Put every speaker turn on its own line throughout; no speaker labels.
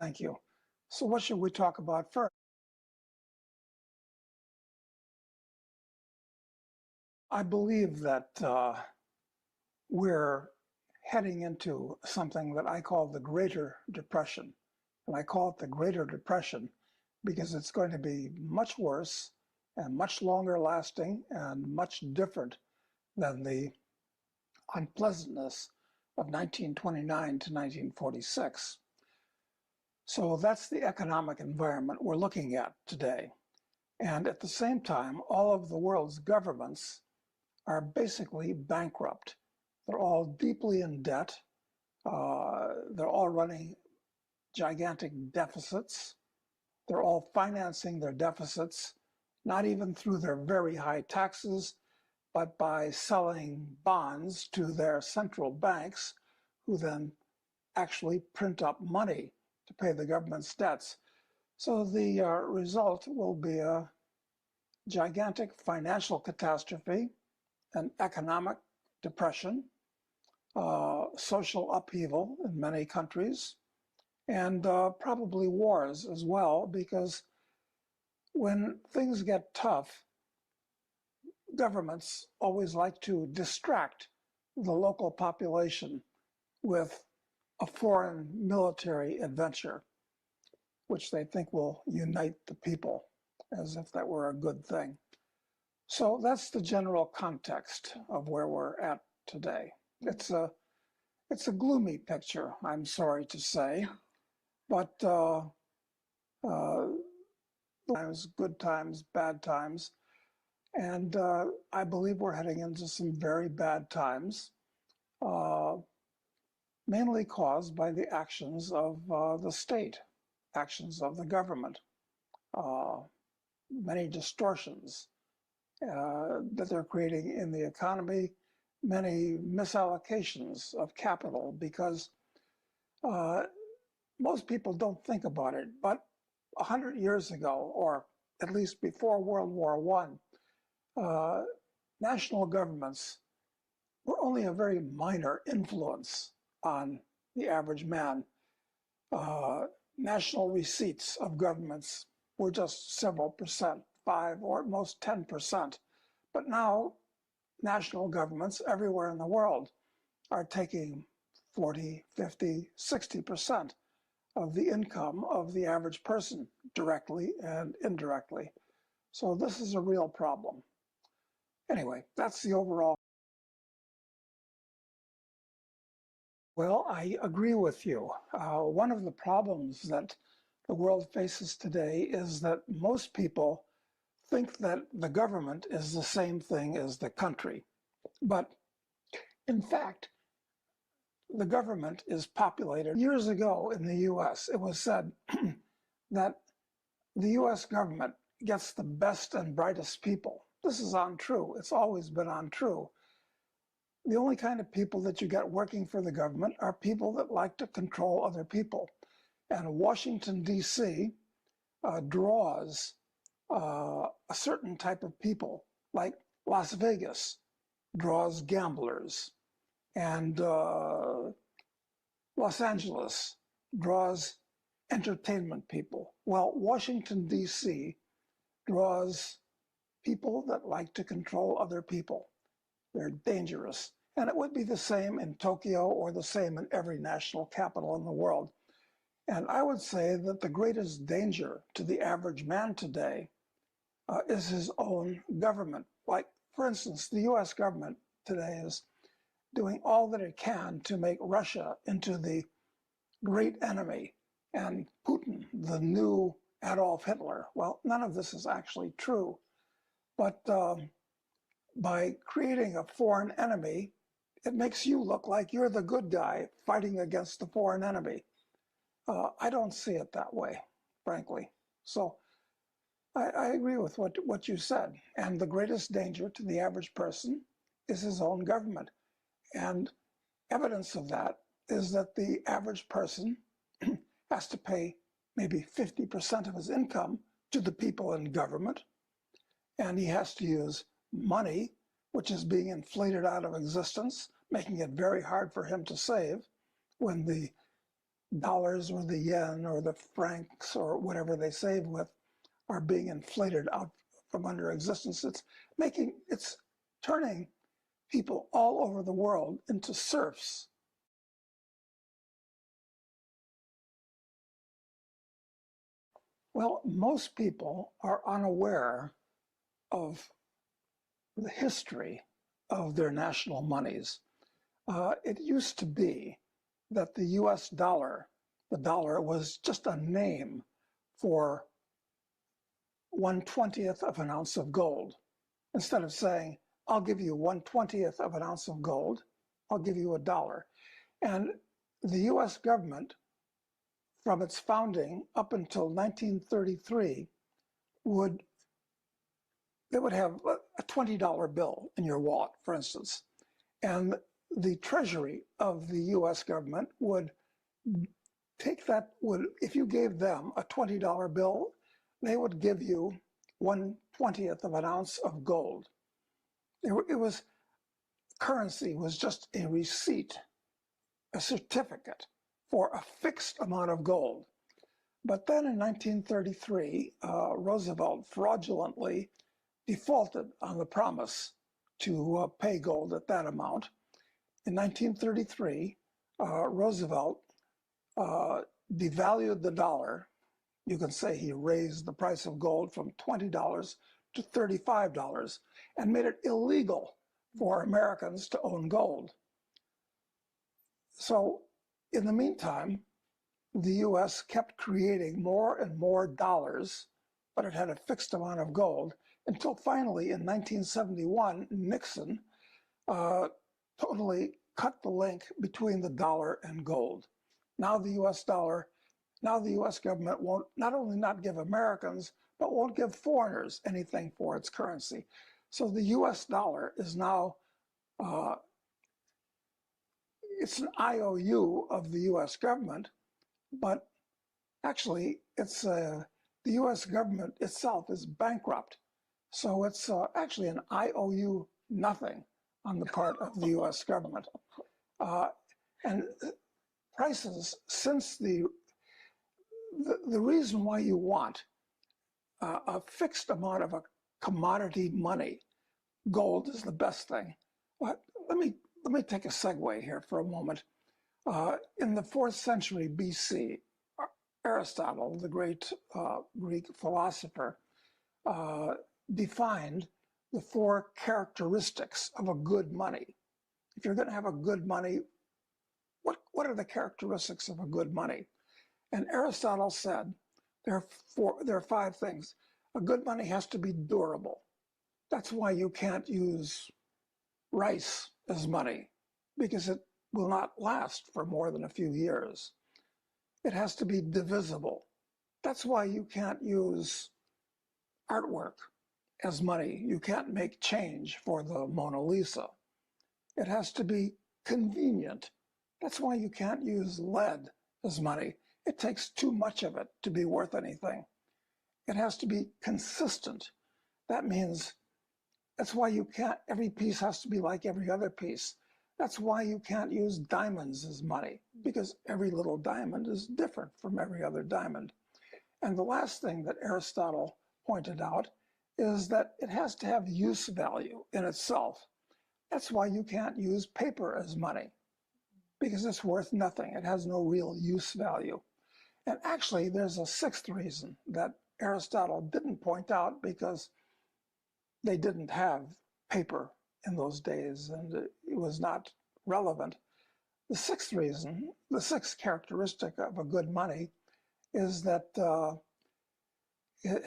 Thank you. So what should we talk about first? I believe that we're heading into something that I call the Greater Depression. And I call it the Greater Depression because it's going to be much worse and much longer lasting and much different than the unpleasantness of 1929 to 1946. So that's the economic environment we're looking at today. And at the same time, all of the world's governments are basically bankrupt. They're all deeply in debt. They're all running gigantic deficits. They're all financing their deficits, not even through their very high taxes, but by selling bonds to their central banks, who then actually print up money to pay the government's debts. So the result will be a gigantic financial catastrophe, an economic depression, social upheaval in many countries, and probably wars as well, because when things get tough, governments always like to distract the local population with a foreign military adventure, which they think will unite the people, as if that were a good thing. So that's the general context of where we're at today. It's a gloomy picture, I'm sorry to say, but good times, bad times, and I believe we're heading into some very bad times, mainly caused by the actions of the state, actions of the government, many distortions that they're creating in the economy, many misallocations of capital, because most people don't think about it, but 100 years ago, or at least before World War I, national governments were only a very minor influence on the average man. National receipts of governments were just several percent, 5 or at most 10%. But now national governments everywhere in the world are taking 40, 50, 60% of the income of the average person, directly and indirectly. So this is a real problem. Anyway, that's the overall. Well, I agree with you. One of the problems that the world faces today is that most people think that the government is the same thing as the country. But in fact, the government is populated. Years ago in the US, it was said that the US government gets the best and brightest people. This is untrue. It's always been untrue. The only kind of people that you get working for the government are people that like to control other people. And Washington, D.C. Draws a certain type of people, like Las Vegas draws gamblers, and Los Angeles draws entertainment people. Well, Washington, D.C. draws people that like to control other people. They're dangerous. And it would be the same in Tokyo or the same in every national capital in the world. And I would say that the greatest danger to the average man today is his own government. Like, for instance, the US government today is doing all that it can to make Russia into the great enemy and Putin the new Adolf Hitler. Well, none of this is actually true. But by creating a foreign enemy, it makes you look like you're the good guy fighting against the foreign enemy. I don't see it that way, frankly. So I agree with what you said. And the greatest danger to the average person is his own government. And evidence of that is that the average person has to pay maybe 50% of his income to the people in government. And he has to use money, which is being inflated out of existence, making it very hard for him to save when the dollars or the yen or the francs or whatever they save with are being inflated out from under existence. It's turning people all over the world into serfs. Well, most people are unaware of the history of their national monies. It used to be that the US dollar, the dollar was just a name for 1/20th of an ounce of gold. Instead of saying, I'll give you 1/20th of an ounce of gold, I'll give you $1. And the US government, from its founding up until 1933, they would have a $20 bill in your wallet, for instance. And the Treasury of the US government would take that, if you gave them a $20 bill, they would give you 1/20th of an ounce of gold. Currency was just a receipt, a certificate for a fixed amount of gold. But then in 1933, Roosevelt fraudulently defaulted on the promise to pay gold at that amount. In 1933, Roosevelt devalued the dollar. You can say he raised the price of gold from $20 to $35 and made it illegal for Americans to own gold. So in the meantime, the US kept creating more and more dollars, but it had a fixed amount of gold until finally in 1971, Nixon totally cut the link between the dollar and gold. Now the US government won't not only not give Americans, but won't give foreigners anything for its currency. So the US dollar is now, it's an IOU of the US government, but actually the US government itself is bankrupt. So it's actually an IOU nothing on the part of the US government. And prices, since the reason why you want a fixed amount of a commodity money, gold is the best thing. But let me take a segue here for a moment. In the 4th century BC, Aristotle, the great Greek philosopher, defined the 4 characteristics of a good money. If you're going to have a good money, what are the characteristics of a good money? And Aristotle said there are 5 things. A good money has to be durable. That's why you can't use rice as money, because it will not last for more than a few years. It has to be divisible. That's why you can't use artwork as money. You can't make change for the Mona Lisa. It has to be convenient. That's why you can't use lead as money. It takes too much of it to be worth anything. It has to be consistent. That means that's why you can't, every piece has to be like every other piece. That's why you can't use diamonds as money, because every little diamond is different from every other diamond. And the last thing that Aristotle pointed out is that it has to have use value in itself. That's why you can't use paper as money, because it's worth nothing. It has no real use value. And actually, there's a 6th reason that Aristotle didn't point out, because they didn't have paper in those days and it was not relevant. The 6th reason, the 6th characteristic of a good money is that it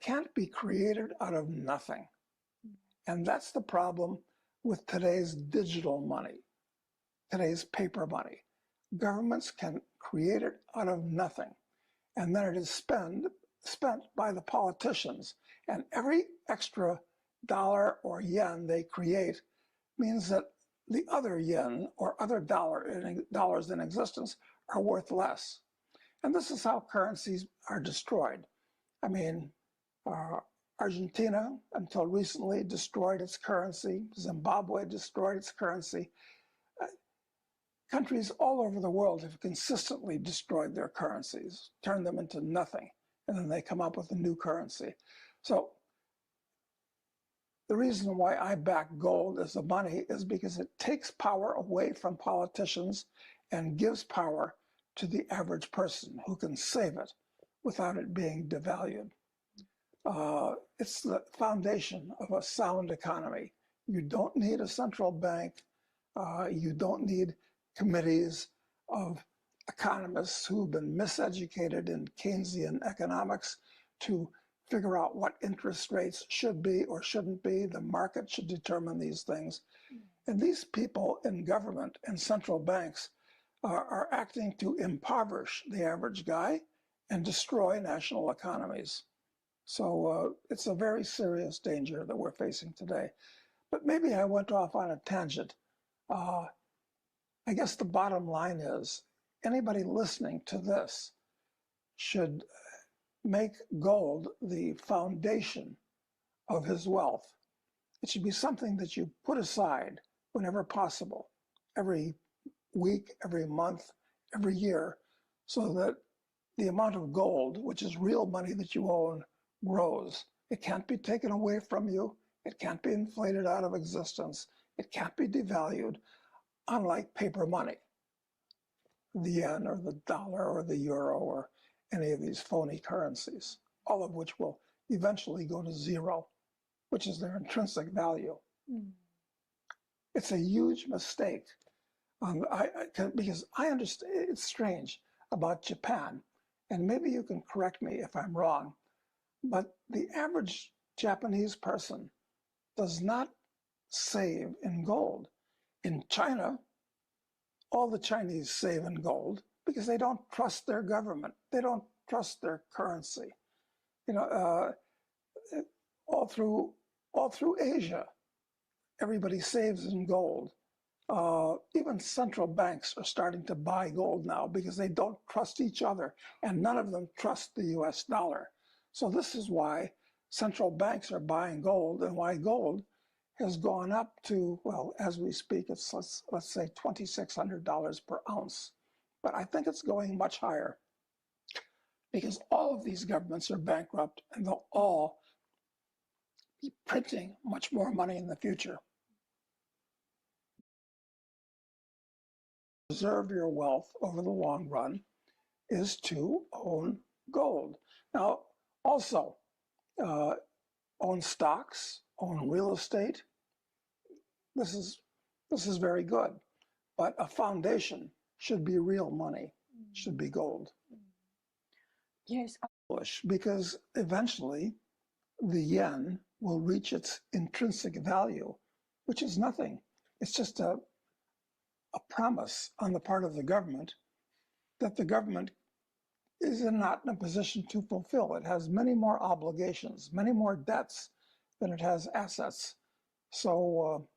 can't be created out of nothing. And that's the problem with today's digital money, today's paper money. Governments can create it out of nothing, and then it is spent by the politicians. And every extra dollar or yen they create means that the other yen or other dollars in existence are worth less. And this is how currencies are destroyed. I mean, Argentina, until recently, destroyed its currency. Zimbabwe destroyed its currency. countries all over the world have consistently destroyed their currencies, turned them into nothing, and then they come up with a new currency. So the reason why I back gold as the money is because it takes power away from politicians and gives power to the average person who can save it without it being devalued. It's the foundation of a sound economy. You don't need a central bank. You don't need committees of economists who've been miseducated in Keynesian economics to figure out what interest rates should be or shouldn't be. The market should determine these things. And these people in government and central banks are acting to impoverish the average guy and destroy national economies. So it's a very serious danger that we're facing today. But maybe I went off on a tangent. I guess the bottom line is anybody listening to this should make gold the foundation of his wealth. It should be something that you put aside whenever possible, every week, every month, every year, so that the amount of gold, which is real money that you own, grows. It can't be taken away from you. It can't be inflated out of existence. It can't be devalued, unlike paper money, the yen or the dollar or the euro or any of these phony currencies, all of which will eventually go to zero, which is their intrinsic value. It's a huge mistake because I understand it's strange about Japan, and maybe you can correct me if I'm wrong, but the average Japanese person does not save in gold. In China, all the Chinese save in gold because they don't trust their government. They don't trust their currency. You know, all through Asia, everybody saves in gold. Even central banks are starting to buy gold now because they don't trust each other, and none of them trust the US dollar. So this is why central banks are buying gold, and why gold has gone up to, well, as we speak, it's let's say $2,600 per ounce. But I think it's going much higher because all of these governments are bankrupt, and they'll all be printing much more money in the future. Preserve your wealth over the long run is to own gold. Now, also, own stocks, own real estate. This is very good, but a foundation should be real money, should be gold.
Yes.
Because eventually the yen will reach its intrinsic value, which is nothing. It's just a promise on the part of the government that the government is not in a position to fulfill. It has many more obligations, many more debts than it has assets. So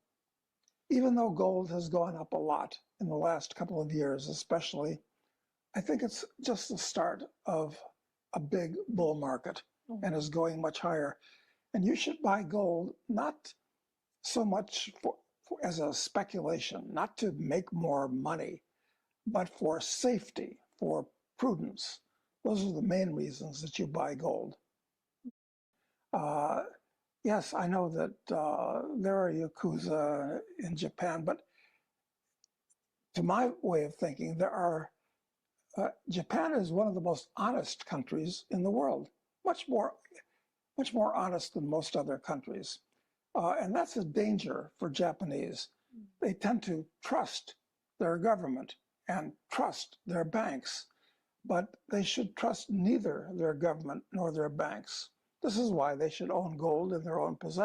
even though gold has gone up a lot in the last couple of years, especially, I think it's just the start of a big bull market and is going much higher. And you should buy gold not so much as a speculation, not to make more money, but for safety, for prudence. Those are the main reasons that you buy gold. Yes, I know that there are Yakuza in Japan, but to my way of thinking, Japan is one of the most honest countries in the world, much more honest than most other countries. And that's a danger for Japanese. They tend to trust their government and trust their banks, but they should trust neither their government nor their banks. This is why they should own gold in their own possession.